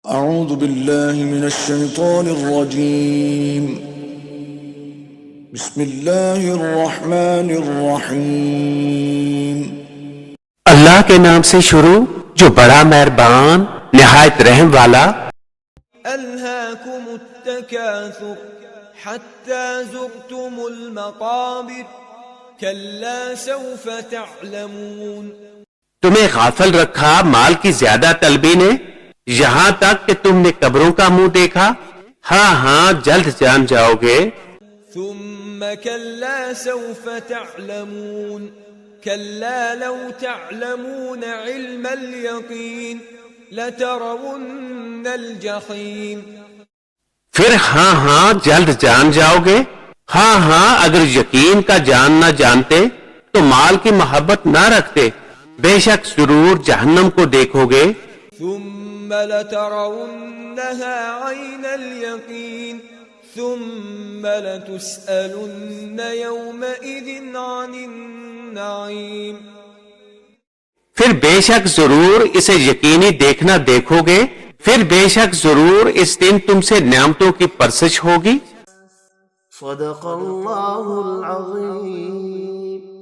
اعوذ باللہ من الشیطان الرجیم بسم اللہ الرحمن الرحیم اللہ کے نام سے شروع جو بڑا مہربان نہایت رحم والا۔ ألهاكم التكاثر حتى زرتم المقابر كلا سوف تعلمون۔ تمہیں غافل رکھا مال کی زیادہ طلبی نے یہاں تک کہ تم نے قبروں کا منہ دیکھا، ہاں جلد جان جاؤ گے۔ ثم كلا سوف تعلمون كلا لو تعلمون علم اليقين لترون الجحيم۔ پھر ہاں جلد جان جاؤ گے، ہاں اگر یقین کا جان نہ جانتے تو مال کی محبت نہ رکھتے، بے شک ضرور جہنم کو دیکھو گے۔ ثم لترونها عين اليقين ثم لتسألن يومئذ عن النعيم۔ پھر بے شک ضرور اسے یقینی دیکھنا دیکھو گے، پھر بے شک ضرور اس دن تم سے نعمتوں کی پرسش ہوگی۔ صدق اللہ العظیم۔